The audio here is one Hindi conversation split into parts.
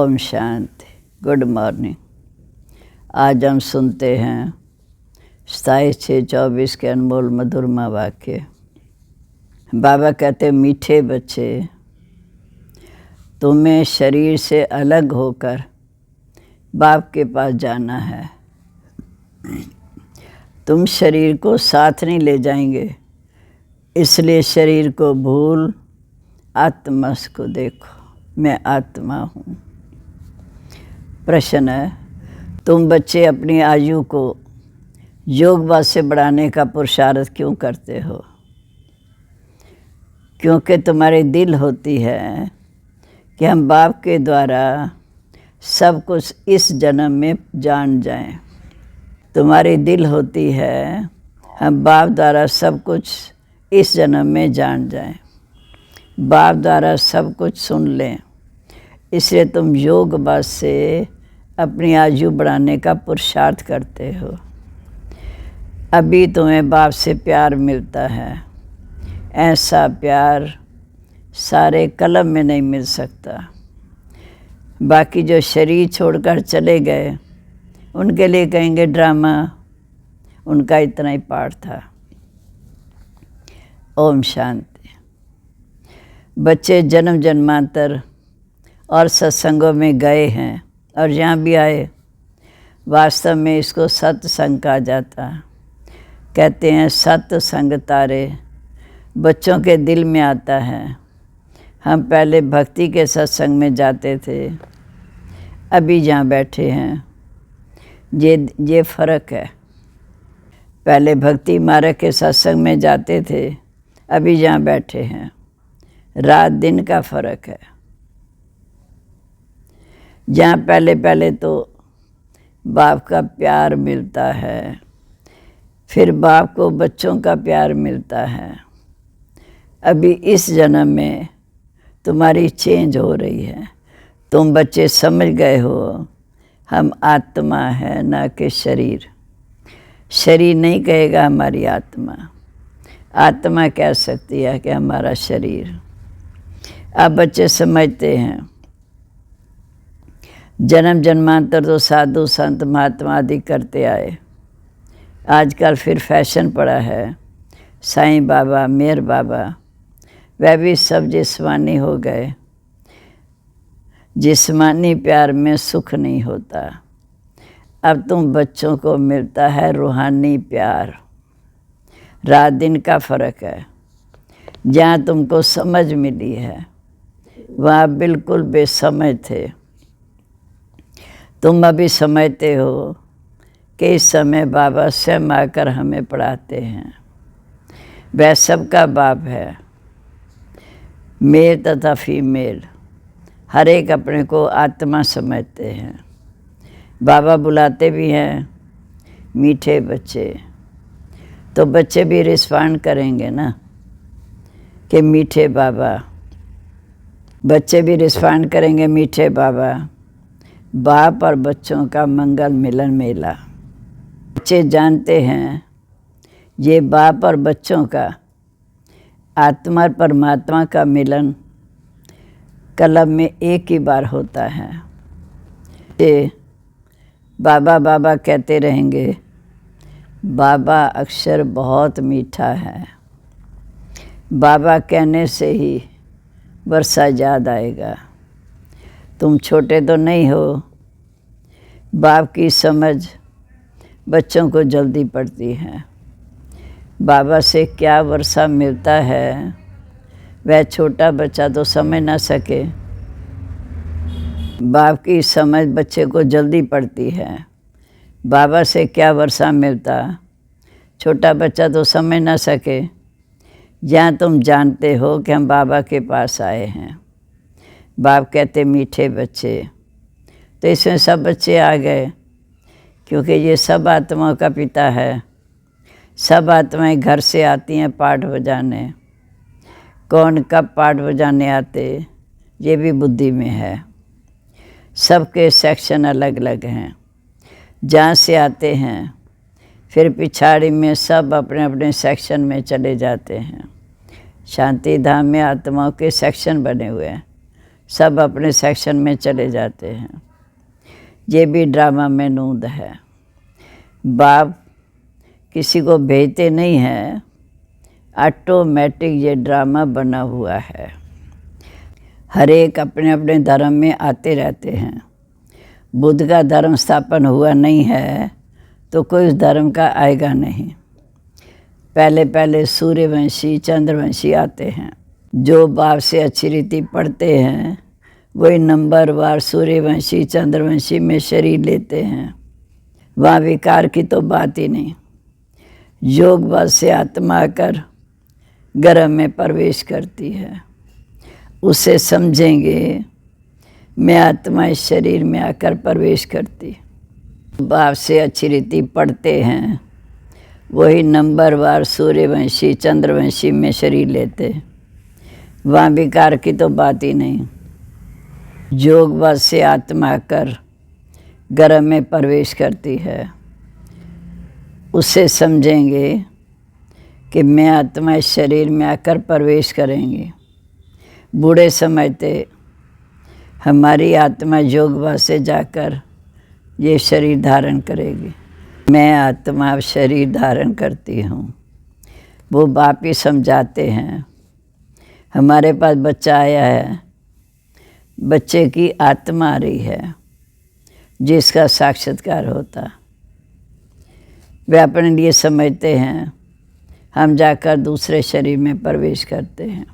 ओम शांति। Good morning. आज हम सुनते हैं 27/6/24 के अनमोल मधुरमा वाक्य। बाबा कहते, मीठे बच्चे, तुम्हें शरीर से अलग होकर बाप के पास जाना है। तुम शरीर को साथ नहीं ले जाएंगे, इसलिए शरीर को भूल आत्मा को देखो। मैं आत्मा हूँ। प्रश्न है, तुम बच्चे अपनी आयु को योगवाद से बढ़ाने का पुरुषार्थ क्यों करते हो? क्योंकि तुम्हारी दिल होती है कि हम बाप के द्वारा सब कुछ इस जन्म में जान जाएं। तुम्हारी दिल होती है हम बाप द्वारा सब कुछ इस जन्म में जान जाएं, बाप द्वारा सब कुछ सुन लें। इसलिए तुम योगवाद से अपनी आयु बढ़ाने का पुरुषार्थ करते हो। अभी तुम्हें बाप से प्यार मिलता है, ऐसा प्यार सारे कलम में नहीं मिल सकता। बाकी जो शरीर छोड़कर चले गए उनके लिए कहेंगे ड्रामा, उनका इतना ही पाठ था। ओम शांति। बच्चे जन्म जन्मांतर और सत्संगों में गए हैं और यहाँ भी आए। वास्तव में इसको सत्संग कहा जाता। कहते हैं सत्संग तारे बच्चों के दिल में आता है। हम पहले भक्ति के सत्संग में जाते थे, अभी जहाँ बैठे हैं ये फ़र्क है। पहले भक्ति मार्ग के सत्संग में जाते थे, अभी जहाँ बैठे हैं। रात दिन का फ़र्क है। जहाँ पहले तो बाप का प्यार मिलता है, फिर बाप को बच्चों का प्यार मिलता है। अभी इस जन्म में तुम्हारी चेंज हो रही है। तुम बच्चे समझ गए हो हम आत्मा है, ना कि शरीर। शरीर नहीं कहेगा हमारी आत्मा। आत्मा कह सकती है कि हमारा शरीर। अब बच्चे समझते हैं जन्म जन्मांतर तो साधु संत महात्मा आदि करते आए। आजकल फिर फैशन पड़ा है साईं बाबा, मेहर बाबा, वह भी सब जिस्मानी हो गए। जिस्मानी प्यार में सुख नहीं होता। अब तुम बच्चों को मिलता है रूहानी प्यार। रात दिन का फ़र्क है। जहाँ तुमको समझ मिली है वहाँ बिल्कुल बेसमझ थे। तुम अभी समझते हो कि इस समय बाबा स्वयं आकर हमें पढ़ाते हैं। वह सबका बाप है, मेल तथा फीमेल, हर एक अपने को आत्मा समझते हैं। बाबा बुलाते भी हैं मीठे बच्चे, तो बच्चे भी रिस्पॉन्ड करेंगे ना कि मीठे बाबा। बच्चे भी रिस्पॉन्ड करेंगे मीठे बाबा। बाप और बच्चों का मंगल मिलन मेला। बच्चे जानते हैं ये बाप और बच्चों का, आत्मा और परमात्मा का मिलन कलम में एक ही बार होता है। ये बाबा बाबा कहते रहेंगे। बाबा अक्षर बहुत मीठा है। बाबा कहने से ही वर्षा याद आएगा। तुम छोटे तो नहीं हो। बाप की समझ बच्चों को जल्दी पड़ती है। बाबा से क्या वर्षा मिलता है वह छोटा बच्चा तो समझ ना सके। बाप की समझ बच्चे को जल्दी पड़ती है। बाबा से क्या वर्षा मिलता छोटा बच्चा तो समझ ना सके। जहाँ तुम जानते हो कि हम बाबा के पास आए हैं। बाप कहते मीठे बच्चे, तो इसमें सब बच्चे आ गए, क्योंकि ये सब आत्माओं का पिता है। सब आत्माएं घर से आती हैं पाठ बजाने। कौन कब पाठ बजाने आते ये भी बुद्धि में है। सबके सेक्शन अलग अलग हैं। जहाँ से आते हैं फिर पिछाड़ी में सब अपने अपने सेक्शन में चले जाते हैं। शांति धाम में आत्माओं के सेक्शन बने हुए हैं। सब अपने सेक्शन में चले जाते हैं। ये भी ड्रामा में नूंद है। बाप किसी को भेजते नहीं हैं, ऑटोमेटिक ये ड्रामा बना हुआ है। हर एक अपने अपने धर्म में आते रहते हैं। बुद्ध का धर्म स्थापन हुआ नहीं है तो कोई उस धर्म का आएगा नहीं। पहले पहले सूर्यवंशी चंद्रवंशी आते हैं। जो बाप से अच्छी रीति पढ़ते हैं वही नंबरवार सूर्यवंशी चंद्रवंशी में शरीर लेते हैं। वहाँ विकार की तो बात ही नहीं। योग बल से आत्मा आकर गर्भ में प्रवेश करती है। उसे समझेंगे मैं आत्मा इस शरीर में आकर प्रवेश करती। बाप से अच्छी रीति पढ़ते हैं वही नंबरवार सूर्यवंशी चंद्रवंशी में शरीर लेते। वहाँ विकार की तो बात ही नहीं। योग बल से आत्मा आकर गर्भ में प्रवेश करती है। उसे समझेंगे कि मैं आत्मा इस शरीर में आकर प्रवेश करेंगी। बूढ़े समझते हमारी आत्मा योग बल से जाकर ये शरीर धारण करेगी। मैं आत्मा शरीर धारण करती हूँ। वो बाप ही समझाते हैं। हमारे पास बच्चा आया है, बच्चे की आत्मा आ रही है जिसका साक्षात्कार होता। वे अपने लिए समझते हैं हम जाकर दूसरे शरीर में प्रवेश करते हैं।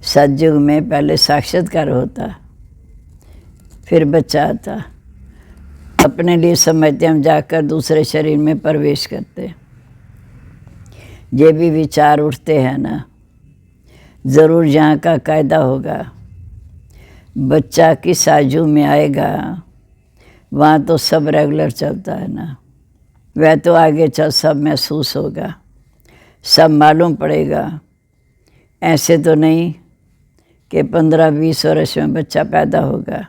सतयुग में पहले साक्षात्कार होता फिर बच्चा आता। अपने लिए समझते हम जाकर दूसरे शरीर में प्रवेश करते। ये भी विचार उठते हैं ना, ज़रूर यहाँ का कायदा होगा। बच्चा किस आयु में आएगा वहाँ तो सब रेगुलर चलता है ना। वह तो आगे चल सब महसूस होगा, सब मालूम पड़ेगा। ऐसे तो नहीं कि 15-20 वर्ष में बच्चा पैदा होगा।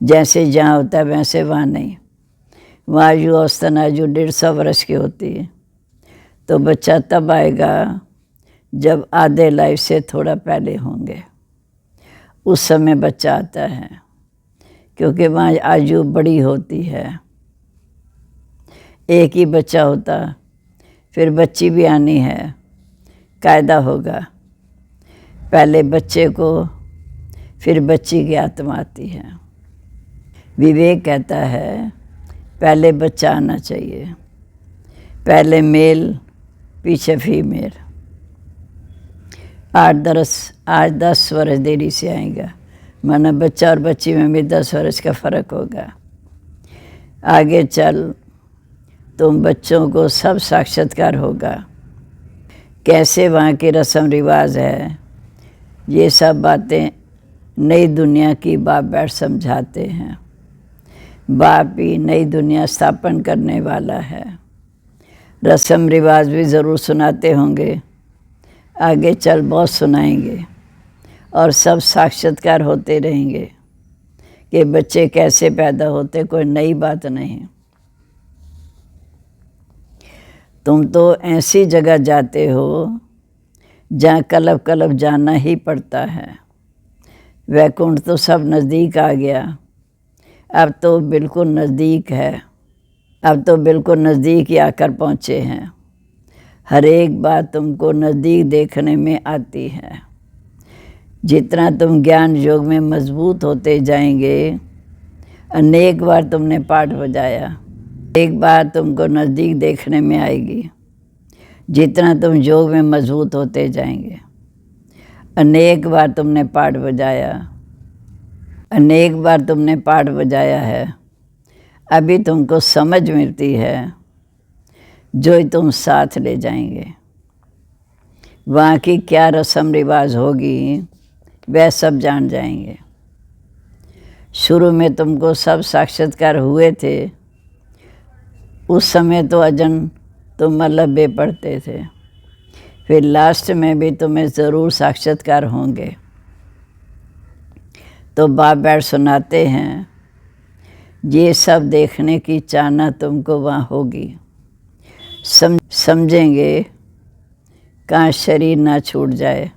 जैसे जहाँ होता है वैसे वहाँ नहीं। वहाँ आयु औसतन आयु 150 वर्ष की होती है। तो बच्चा तब आएगा जब आधे लाइफ से थोड़ा पहले होंगे, उस समय बच्चा आता है, क्योंकि वहाँ आयु बड़ी होती है। एक ही बच्चा होता फिर बच्ची भी आनी है, कायदा होगा। पहले बच्चे को फिर बच्ची की आत्मा आती है। विवेक कहता है पहले बच्चा आना चाहिए, पहले मेल पीछे फीमेल। 8-10 वर्ष देरी से आएगा, माना बच्चा और बच्ची में भी 10 वर्ष का फ़र्क होगा। आगे चल तुम बच्चों को सब साक्षात्कार होगा। कैसे वहाँ के रस्म रिवाज है, ये सब बातें नई दुनिया की बाप बैठ समझाते हैं। बाप ही नई दुनिया स्थापन करने वाला है। रस्म रिवाज भी ज़रूर सुनाते होंगे, आगे चल बहुत सुनाएंगे। और सब साक्षात्कार होते रहेंगे कि बच्चे कैसे पैदा होते, कोई नई बात नहीं। तुम तो ऐसी जगह जाते हो जहाँ कलब कलब जाना ही पड़ता है। वैकुंठ तो सब नज़दीक आ गया, अब तो बिल्कुल नज़दीक है। अब तो बिल्कुल नज़दीक ही आकर पहुँचे हैं। हर एक बात तुमको नज़दीक देखने में आती है। जितना तुम ज्ञान योग में मजबूत होते जाएंगे, अनेक बार तुमने पाठ बजाया, एक बार तुमको नज़दीक देखने में आएगी। जितना तुम योग में मजबूत होते जाएंगे, अनेक बार तुमने पाठ बजाया, अनेक बार तुमने पाठ बजाया है। अभी तुमको समझ मिलती है, जो तुम साथ ले जाएंगे। वहाँ की क्या रस्म रिवाज होगी वह सब जान जाएंगे। शुरू में तुमको सब साक्षात्कार हुए थे, उस समय तो अजन तुम मलबे पढ़ते थे। फिर लास्ट में भी तुम्हें ज़रूर साक्षात्कार होंगे। तो बाप बैठ सुनाते हैं, ये सब देखने की चाहना तुमको वहाँ होगी। समझेंगे कहाँ शरीर ना छूट जाए,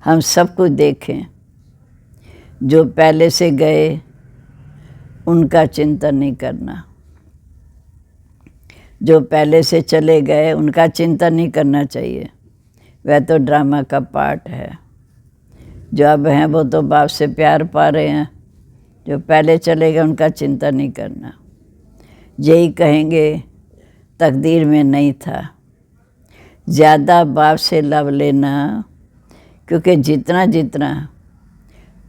हम सब कुछ देखें। जो पहले से गए उनका चिंतन नहीं करना, जो पहले से चले गए उनका चिंतन नहीं करना चाहिए, वह तो ड्रामा का पार्ट है। जो अब हैं वो तो बाप से प्यार पा रहे हैं, जो पहले चले गए उनका चिंतन नहीं करना। यही कहेंगे तकदीर में नहीं था। ज़्यादा बाप से लव लेना, क्योंकि जितना जितना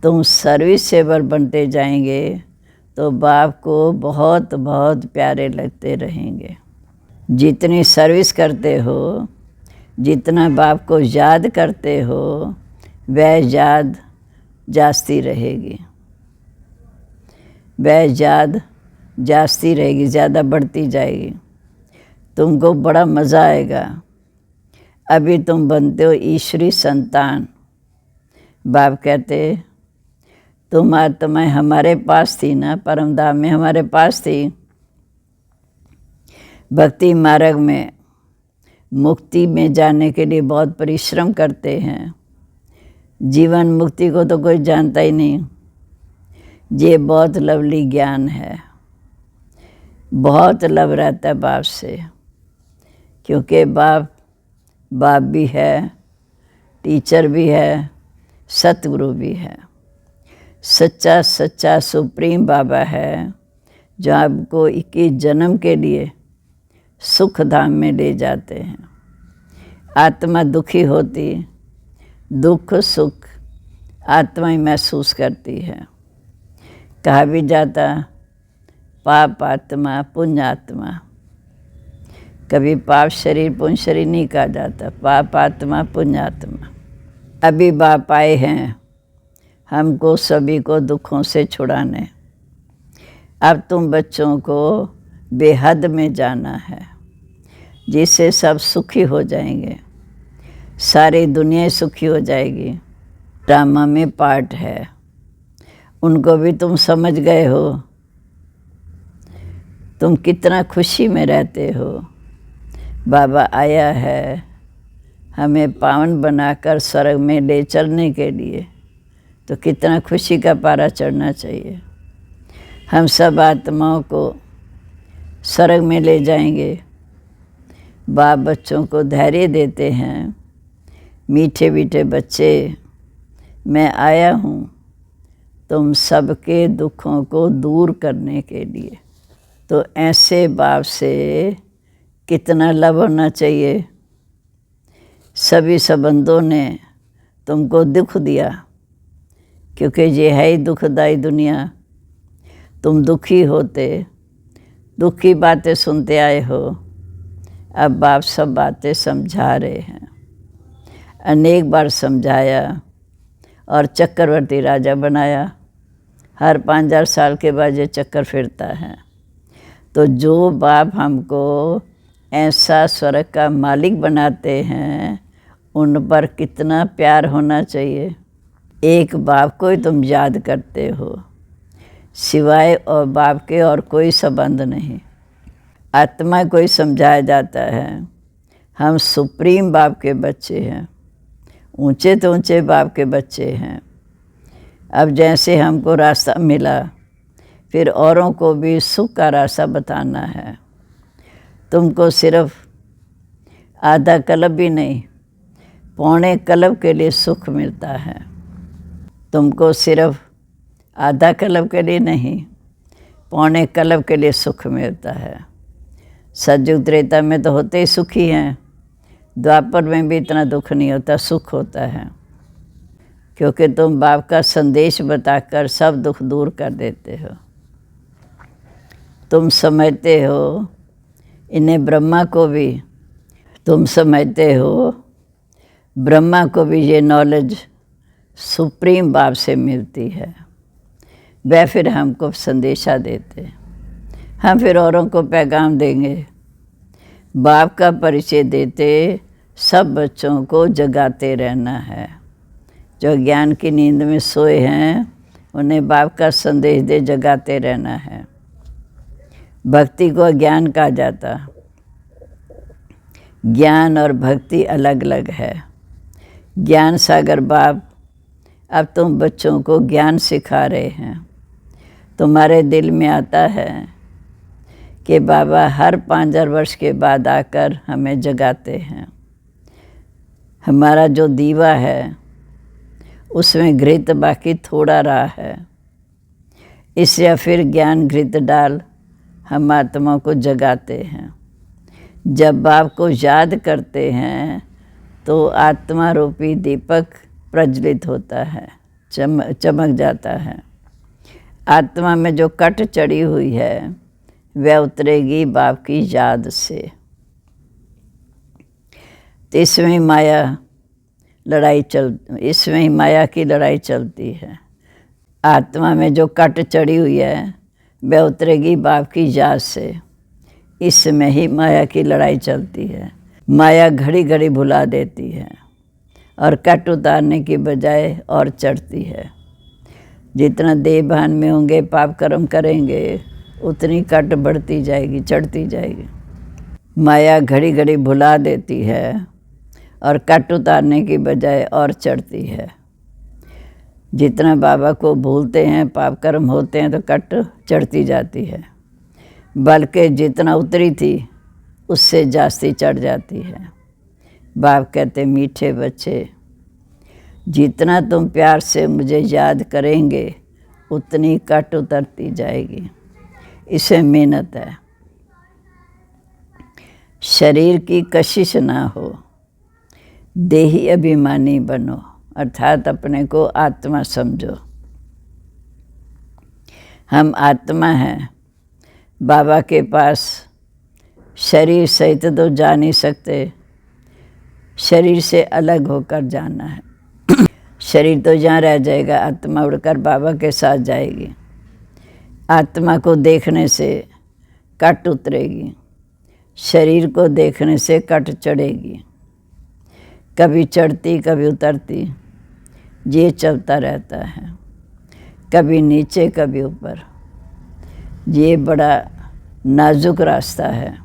तुम सर्विस सेवर बनते जाएंगे तो बाप को बहुत बहुत प्यारे लगते रहेंगे। जितनी सर्विस करते हो, जितना बाप को याद करते हो, वह याद जास्ती रहेगी, वह याद जास्ती रहेगी, ज़्यादा बढ़ती जाएगी। तुमको बड़ा मज़ा आएगा। अभी तुम बनते हो ईश्वरी संतान। बाप कहते तुम आत्माएं हमारे पास थी ना, परमधाम में हमारे पास थी। भक्ति मार्ग में मुक्ति में जाने के लिए बहुत परिश्रम करते हैं। जीवन मुक्ति को तो कोई जानता ही नहीं। ये बहुत लवली ज्ञान है, बहुत लव रहता है बाप से, क्योंकि बाप भी है, टीचर भी है, सतगुरु भी है। सच्चा सच्चा सुप्रीम बाबा है, जो आपको 21 जन्म के लिए सुख धाम में ले जाते हैं। आत्मा दुखी होती, दुख सुख आत्मा ही महसूस करती है। कहा भी जाता पाप आत्मा पुण्य आत्मा। कभी पाप शरीर पुण्य शरीर नहीं कहा जाता, पाप आत्मा पुण्य आत्मा। अभी बाप आए हैं हमको सभी को दुखों से छुड़ाने। अब तुम बच्चों को बेहद में जाना है, जिससे सब सुखी हो जाएंगे, सारी दुनिया सुखी हो जाएगी। ड्रामा में पार्ट है, उनको भी तुम समझ गए हो। तुम कितना खुशी में रहते हो। बाबा आया है हमें पावन बनाकर स्वर्ग में ले चलने के लिए, तो कितना खुशी का पारा चढ़ना चाहिए। हम सब आत्माओं को स्वर्ग में ले जाएंगे। बाप बच्चों को धैर्य देते हैं, मीठे मीठे बच्चे, मैं आया हूँ तुम सबके दुखों को दूर करने के लिए। तो ऐसे बाप से कितना लव होना चाहिए। सभी संबंधों ने तुमको दुख दिया, क्योंकि ये है ही दुखदाई दुनिया। तुम दुखी होते, दुख की बातें सुनते आए हो। अब बाप सब बातें समझा रहे हैं। अनेक बार समझाया और चक्रवर्ती राजा बनाया। हर 5000 साल के बाद ये चक्कर फिरता है। तो जो बाप हमको ऐसा स्वर्ग का मालिक बनाते हैं, उन पर कितना प्यार होना चाहिए। एक बाप को ही तुम याद करते हो, सिवाय और बाप के और कोई संबंध नहीं। आत्मा को ही समझाया जाता है हम सुप्रीम बाप के बच्चे हैं, ऊंचे तो ऊंचे बाप के बच्चे हैं। अब जैसे हमको रास्ता मिला, फिर औरों को भी सुख का रास्ता बताना है। तुमको सिर्फ आधा कल्प भी नहीं, पौने कल्प के लिए सुख मिलता है। तुमको सिर्फ आधा कल्प के लिए नहीं, पौने कल्प के लिए सुख मिलता है। सतयुग त्रेता में तो होते ही सुखी हैं, द्वापर में भी इतना दुख नहीं होता, सुख होता है। क्योंकि तुम बाप का संदेश बताकर सब दुख दूर कर देते हो। तुम समझते हो इन्हें ब्रह्मा को भी, तुम समझते हो ब्रह्मा को भी ये नॉलेज सुप्रीम बाप से मिलती है। वह फिर हमको संदेशा देते, हम फिर औरों को पैगाम देंगे। बाप का परिचय देते सब बच्चों को जगाते रहना है। जो ज्ञान की नींद में सोए हैं उन्हें बाप का संदेश दे जगाते रहना है। भक्ति को ज्ञान कहा जाता। ज्ञान और भक्ति अलग अलग है। ज्ञान सागर बाप, अब तुम बच्चों को ज्ञान सिखा रहे हैं। तुम्हारे दिल में आता है कि बाबा हर 5000 वर्ष के बाद आकर हमें जगाते हैं। हमारा जो दीवा है उसमें घृत बाकी थोड़ा रहा है, इसलिए फिर ज्ञान घृत डाल हम आत्मा को जगाते हैं। जब बाप को याद करते हैं तो आत्मा रूपी दीपक प्रज्वलित होता है, चमक जाता है। आत्मा में जो कट चढ़ी हुई है वह उतरेगी बाप की याद से। तो इसमें ही माया की लड़ाई चलती है। आत्मा में जो कट चढ़ी हुई है वह उतरेगी बाप की याद से। इसमें ही माया की लड़ाई चलती है। माया घड़ी घड़ी भुला देती है और कट उतारने की बजाय और चढ़ती है। जितना देह भान में होंगे, पाप कर्म करेंगे, उतनी कट बढ़ती जाएगी, चढ़ती जाएगी। माया घड़ी घड़ी भुला देती है और कट उतारने की बजाय और चढ़ती है। जितना बाबा को भूलते हैं, पाप कर्म होते हैं, तो कट चढ़ती जाती है, बल्कि जितना उतरी थी उससे जास्ती चढ़ जाती है। बाप कहते, मीठे बच्चे, जितना तुम प्यार से मुझे याद करेंगे उतनी कट उतरती जाएगी। इसे मेहनत है। शरीर की कशिश ना हो, देही अभिमानी बनो, अर्थात अपने को आत्मा समझो। हम आत्मा हैं। बाबा के पास शरीर सहित तो जा नहीं सकते, शरीर से अलग होकर जाना है। शरीर तो जहाँ रह जाएगा, आत्मा उड़कर बाबा के साथ जाएगी। आत्मा को देखने से कट उतरेगी, शरीर को देखने से कट चढ़ेगी। कभी चढ़ती कभी उतरती, ये चलता रहता है। कभी नीचे कभी ऊपर, ये बड़ा नाजुक रास्ता है।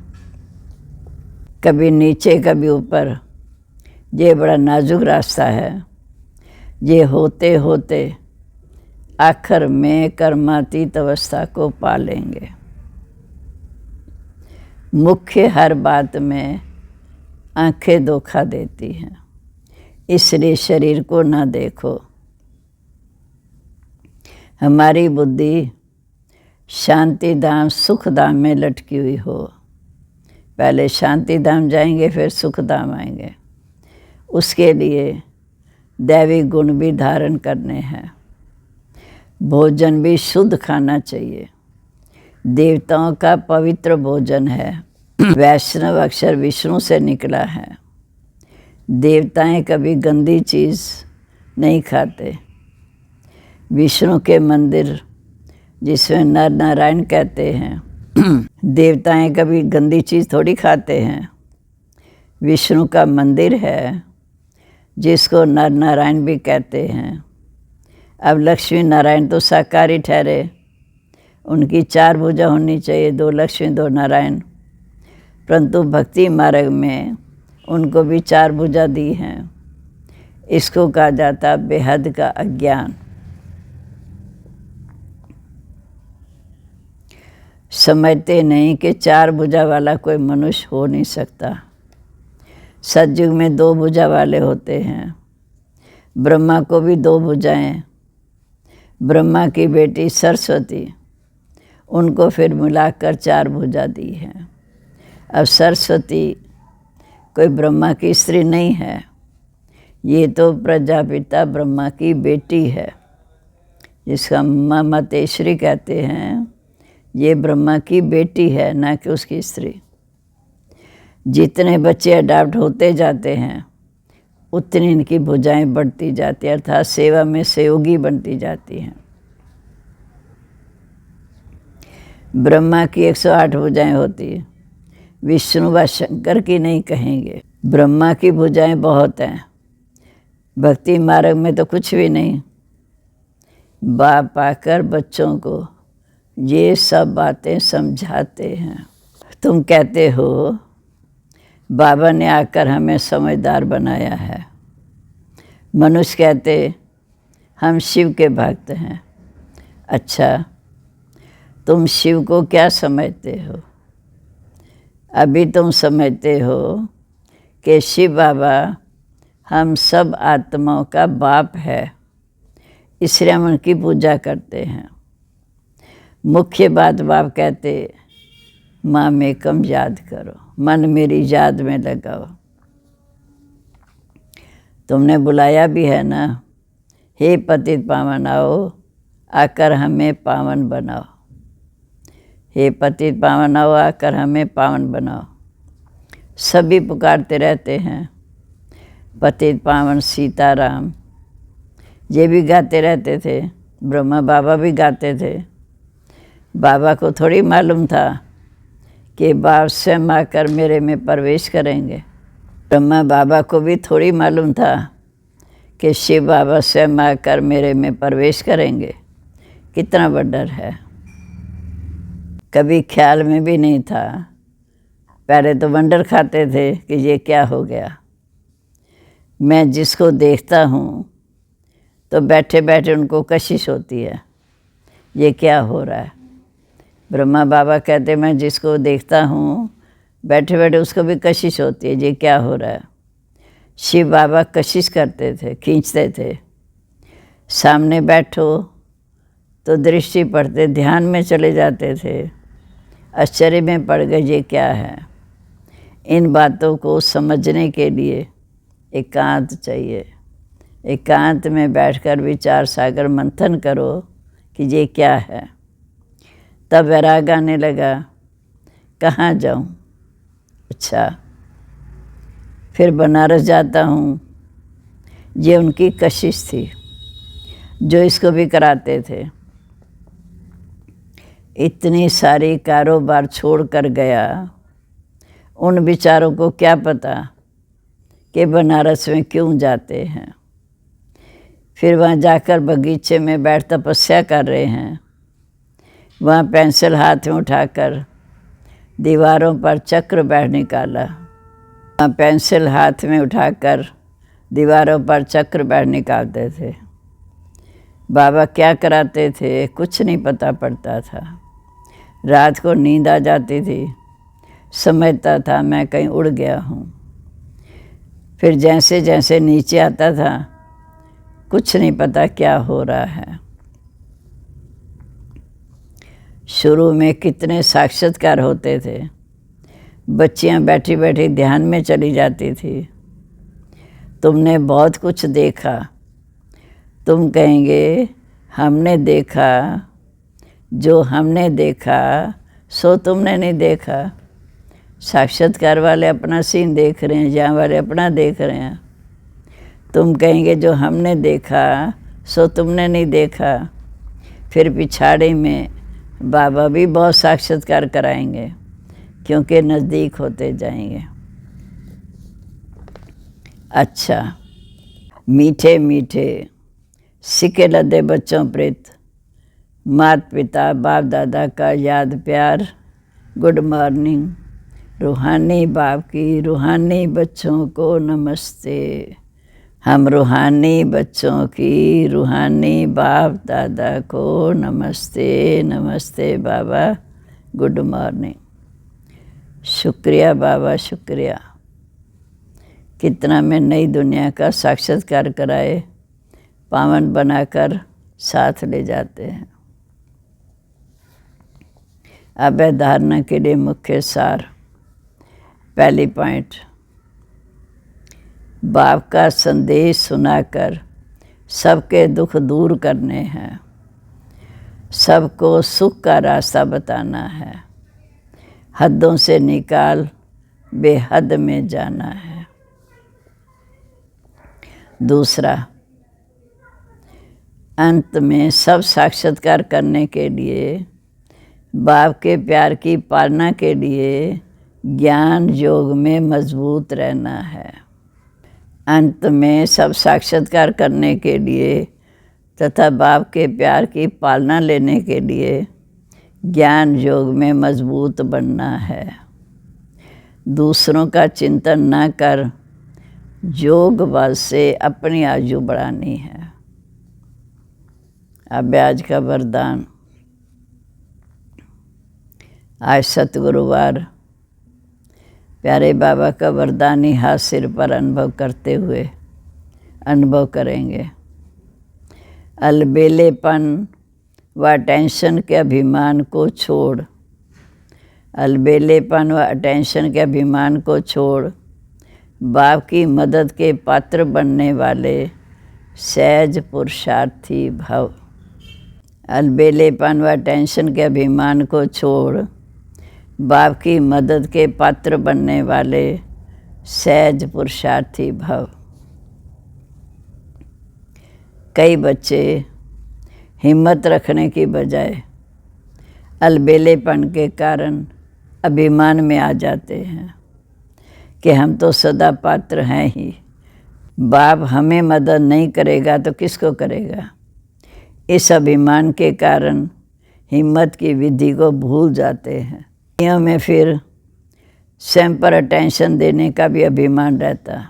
कभी नीचे कभी ऊपर, ये बड़ा नाजुक रास्ता है। ये होते होते आखिर में कर्मातीत अवस्था को पा लेंगे। मुख्य हर बात में आंखें धोखा देती हैं, इसलिए शरीर को ना देखो। हमारी बुद्धि शांति धाम सुख धाम में लटकी हुई हो। पहले शांति धाम जाएंगे, फिर सुख धाम आएंगे। उसके लिए दैवी गुण भी धारण करने हैं। भोजन भी शुद्ध खाना चाहिए। देवताओं का पवित्र भोजन है। वैष्णव अक्षर विष्णु से निकला है। देवताएं कभी गंदी चीज़ नहीं खाते। विष्णु के मंदिर जिसमें नर नारायण कहते हैं, देवताएं कभी गंदी चीज़ थोड़ी खाते हैं। विष्णु का मंदिर है जिसको नर नारायण भी कहते हैं। अब लक्ष्मी नारायण तो शाकाहारी ठहरे, उनकी 4 भुजा होनी चाहिए, 2 लक्ष्मी 2 नारायण, परंतु भक्ति मार्ग में उनको भी 4 भुजा दी हैं। इसको कहा जाता बेहद का अज्ञान। समझते नहीं कि 4 भुजा वाला कोई मनुष्य हो नहीं सकता। सतयुग में 2 भुजा वाले होते हैं। ब्रह्मा को भी 2 भुजाएं। ब्रह्मा की बेटी सरस्वती, उनको फिर मिलाकर 4 भुजा दी हैं। अब सरस्वती कोई ब्रह्मा की स्त्री नहीं है, ये तो प्रजापिता ब्रह्मा की बेटी है, जिसका मतेश्वरी कहते हैं। ये ब्रह्मा की बेटी है, ना कि उसकी स्त्री। जितने बच्चे अडॉप्ट होते जाते हैं उतनी इनकी भुजाएं बढ़ती जाती हैं, अर्थात सेवा में सहयोगी बनती जाती हैं। ब्रह्मा की 108 भुजाएं होती हैं, विष्णु व शंकर की नहीं कहेंगे। ब्रह्मा की भुजाएं बहुत हैं, भक्ति मार्ग में तो कुछ भी नहीं। बाप आकर बच्चों को ये सब बातें समझाते हैं। तुम कहते हो बाबा ने आकर हमें समझदार बनाया है। मनुष्य कहते हम शिव के भक्त हैं। अच्छा, तुम शिव को क्या समझते हो? अभी तुम समझते हो कि शिव बाबा हम सब आत्माओं का बाप है, इसलिए हम उनकी पूजा करते हैं। मुख्य बात बाप कहते माँ में कम याद करो, मन मेरी याद में लगाओ। तुमने बुलाया भी है ना, हे पतित पावन आओ, आकर हमें पावन बनाओ। हे पतित पावन आओ, आकर हमें पावन बनाओ। सभी पुकारते रहते हैं, पतित पावन सीताराम। ये भी गाते रहते थे, ब्रह्मा बाबा भी गाते थे। बाबा को थोड़ी मालूम था कि बाप स्वयं आकर मेरे में प्रवेश करेंगे। ब्रह्मा बाबा को भी थोड़ी मालूम था कि शिव बाबा स्वयं आकर मेरे में प्रवेश करेंगे। कितना बड़ा डर है। कभी ख्याल में भी नहीं था। पहले तो वंडर खाते थे कि ये क्या हो गया। मैं जिसको देखता हूँ तो बैठे बैठे उनको कशिश होती है, ये क्या हो रहा है। ब्रह्मा बाबा कहते मैं जिसको देखता हूँ बैठे बैठे उसको भी कशिश होती है, ये क्या हो रहा है। शिव बाबा कशिश करते थे, खींचते थे। सामने बैठो तो दृष्टि पड़ते, ध्यान में चले जाते थे। आश्चर्य में पड़ गए ये क्या है। इन बातों को समझने के लिए एकांत चाहिए। एकांत में बैठकर विचार सागर मंथन करो कि ये क्या है। तब वैराग आने लगा, कहाँ जाऊँ। अच्छा, फिर बनारस जाता हूँ। ये उनकी कशिश थी जो इसको भी कराते थे। इतनी सारी कारोबार छोड़ कर गया, उन बेचारों को क्या पता कि बनारस में क्यों जाते हैं। फिर वहाँ जाकर बगीचे में बैठ तपस्या कर रहे हैं। वहाँ पेंसिल हाथ में उठाकर दीवारों पर चक्र बैठ निकाला। वहाँ पेंसिल हाथ में उठाकर दीवारों पर चक्र बैठ निकालते थे। बाबा क्या कराते थे कुछ नहीं पता पड़ता था। रात को नींद आ जाती थी, समझता था मैं कहीं उड़ गया हूँ। फिर जैसे जैसे नीचे आता था कुछ नहीं पता क्या हो रहा है। शुरू में कितने साक्षात्कार होते थे। बच्चियाँ बैठी बैठी ध्यान में चली जाती थी। तुमने बहुत कुछ देखा। तुम कहेंगे हमने देखा, जो हमने देखा सो तुमने नहीं देखा। साक्षात्कार वाले अपना सीन देख रहे हैं, जहाँ वाले अपना देख रहे हैं। तुम कहेंगे जो हमने देखा सो तुमने नहीं देखा। फिर पिछाड़ी में बाबा भी बहुत साक्षात्कार कराएंगे क्योंकि नज़दीक होते जाएंगे। अच्छा, मीठे मीठे सिके लदे बच्चों प्रेत, माता पिता बाप दादा का याद प्यार, गुड मॉर्निंग। रूहानी बाप की रूहानी बच्चों को नमस्ते। हम रूहानी बच्चों की रूहानी बाप दादा को नमस्ते। नमस्ते बाबा, गुड मॉर्निंग। शुक्रिया बाबा, शुक्रिया। कितना में नई दुनिया का साक्षात्कार कराए, पावन बनाकर साथ ले जाते हैं। अब है धारणा के लिए मुख्य सार। पहली पॉइंट, बाप का संदेश सुनाकर सबके दुख दूर करने हैं, सबको सुख का रास्ता बताना है, हदों से निकाल बेहद में जाना है। दूसरा, अंत में सब साक्षात्कार करने के लिए, बाप के प्यार की पालना के लिए ज्ञान योग में मजबूत रहना है। अंत में सब साक्षात्कार करने के लिए तथा बाप के प्यार की पालना लेने के लिए ज्ञान योग में मजबूत बनना है। दूसरों का चिंतन न कर योग बल से अपनी आयु बढ़ानी है। अब आज का वरदान। आज सतगुरुवार प्यारे बाबा का वरदान ही हाथ सिर पर अनुभव करते हुए अनुभव करेंगे। अलबेलेपन व टेंशन के अभिमान को छोड़, अलबेलेपन व टेंशन के अभिमान को छोड़, बाप की मदद के पात्र बनने वाले सहज पुरुषार्थी भव। अलबेलेपन व टेंशन के अभिमान को छोड़, बाप की मदद के पात्र बनने वाले सहज पुरुषार्थी भव। कई बच्चे हिम्मत रखने की बजाय अलबेलेपन के कारण अभिमान में आ जाते हैं कि हम तो सदा पात्र हैं ही, बाप हमें मदद नहीं करेगा तो किसको करेगा। इस अभिमान के कारण हिम्मत की विधि को भूल जाते हैं। दुनिया में फिर स्वयं पर अटेंशन देने का भी अभिमान रहता,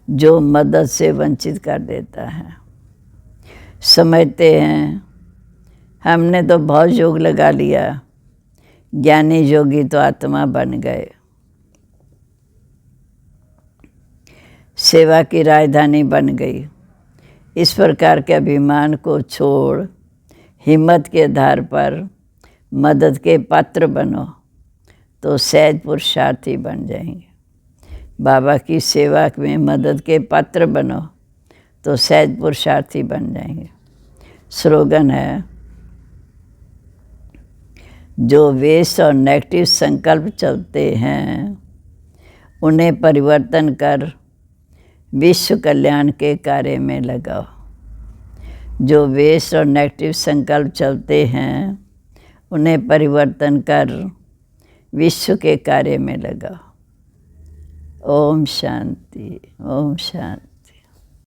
जो मदद से वंचित कर देता है। समझते हैं हमने तो बहुत योग लगा लिया, ज्ञानी योगी तो आत्मा बन गए, सेवा की राजधानी बन गई। इस प्रकार के अभिमान को छोड़ हिम्मत के आधार पर मदद के पात्र बनो तो सहज पुरुषार्थी बन जाएंगे। बाबा की सेवा में मदद के पात्र बनो तो सहज पुरुषार्थी बन जाएंगे। स्लोगन है, जो वेस्ट और नेगेटिव संकल्प चलते हैं उन्हें परिवर्तन कर विश्व कल्याण के कार्य में लगाओ। जो वेस्ट और नेगेटिव संकल्प चलते हैं उन्हें परिवर्तन कर विश्व के कार्य में लगाओ। ओम शांति, ओम शांति।